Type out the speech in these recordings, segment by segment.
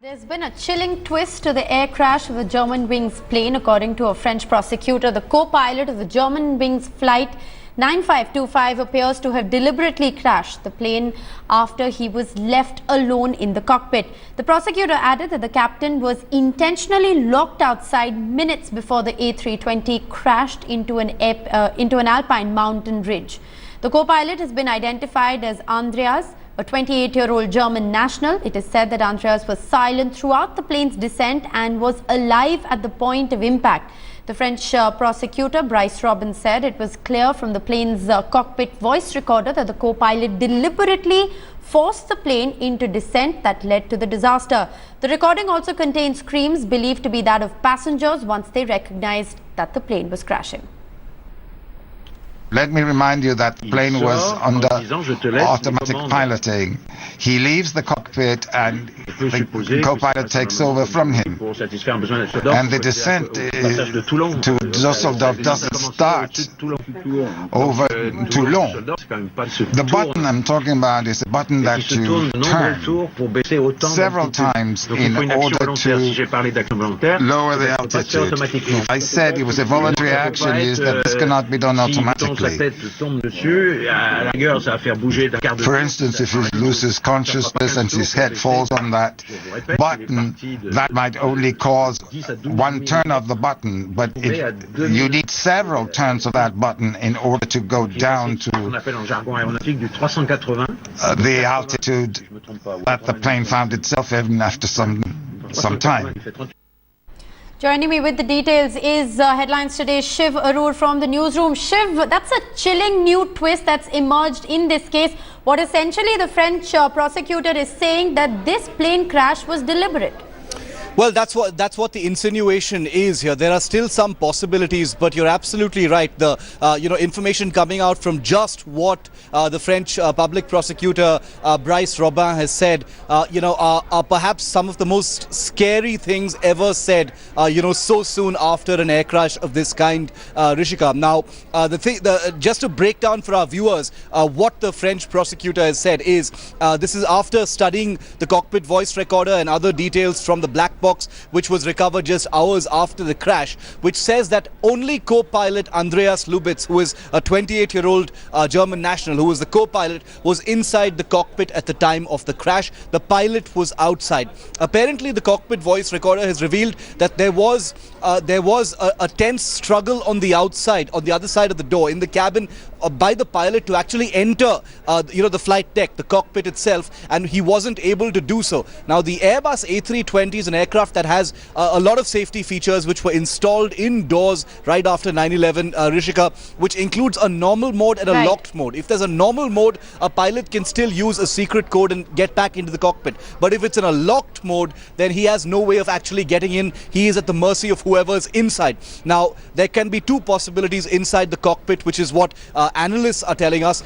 There's been a chilling twist to the air crash of a Germanwings plane. According to a French prosecutor, the co-pilot of the Germanwings Flight 9525 appears to have deliberately crashed the plane after he was left alone in the cockpit. The prosecutor added that the captain was intentionally locked outside minutes before the A320 crashed into an alpine mountain ridge. The co-pilot has been identified as Andreas, a 28-year-old German national. It is said that Andreas was silent throughout the plane's descent and was alive at the point of impact. The French prosecutor, Bryce Robin, said it was clear from the plane's cockpit voice recorder that the co-pilot deliberately forced the plane into descent that led to the disaster. The recording also contains screams believed to be that of passengers once they recognized that the plane was crashing. Let me remind you that the plane was under automatic piloting. He leaves the cockpit and the co-pilot takes over from him. And the descent to Düsseldorf doesn't start over Toulon. The button I'm talking about is a button that you turn several times in order to lower the altitude. I said it was a voluntary action, is that this cannot be done automatically. For instance, if he loses consciousness and his head falls on that button, that might only cause one turn of the button, but you need several turns of that button in order to go down to the altitude that the plane found itself even after some time. Joining me with the details is Headlines Today's Shiv Arur from the newsroom. Shiv, that's a chilling new twist that's emerged in this case. What essentially the French prosecutor is saying that this plane crash was deliberate. Well, that's what the insinuation is here. There are still some possibilities, but you're absolutely right. The information coming out from just what the French public prosecutor Bryce Robin has said, are perhaps some of the most scary things ever said. So soon after an air crash of this kind, Rishika. Now, just to break down for our viewers, what the French prosecutor has said is this is after studying the cockpit voice recorder and other details from the black box, which was recovered just hours after the crash, which says that only co-pilot Andreas Lubitz, who is a 28-year-old German national, who was the co-pilot, was inside the cockpit at the time of the crash. The pilot was outside. Apparently, the cockpit voice recorder has revealed that there was a tense struggle on the outside, on the other side of the door, in the cabin, by the pilot to actually enter, the flight deck, the cockpit itself, and he wasn't able to do so. Now, the Airbus A320 is an aircraft that has a lot of safety features which were installed indoors right after 9/11, Rishika, which includes a normal mode and a locked mode. If there's a normal mode, a pilot can still use a secret code and get back into the cockpit. But if it's in a locked mode, then he has no way of actually getting in. He is at the mercy of whoever's inside. Now, there can be two possibilities inside the cockpit, which is what analysts are telling us.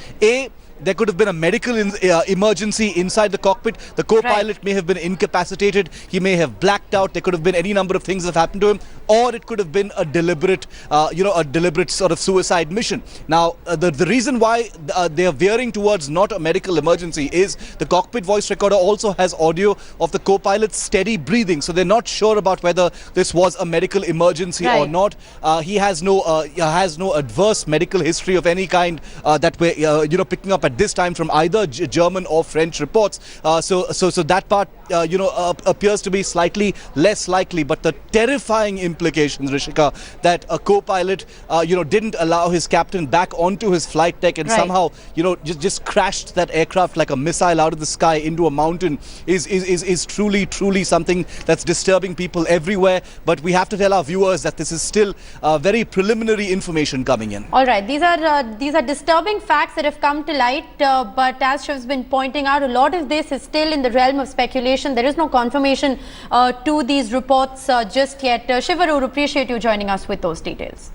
There could have been a medical emergency inside the cockpit. The co-pilot may have been incapacitated. He may have blacked out. There could have been any number of things that have happened to him, or it could have been a deliberate, sort of suicide mission. Now, the reason why they are veering towards not a medical emergency is the cockpit voice recorder also has audio of the co-pilot's steady breathing, so they're not sure about whether this was a medical emergency or not. He has no adverse medical history of any kind that we're picking up at this time from either German or French reports. So that part appears to be slightly less likely, but the terrifying implications, Rishika, that a co-pilot didn't allow his captain back onto his flight deck and somehow just crashed that aircraft like a missile out of the sky into a mountain is truly something that's disturbing people everywhere. But we have to tell our viewers that this is still very preliminary information coming in. All right, these are disturbing facts that have come to light, but as Shiv's been pointing out, a lot of this is still in the realm of speculation. There is no confirmation to these reports just yet. Shiv Arur, appreciate you joining us with those details.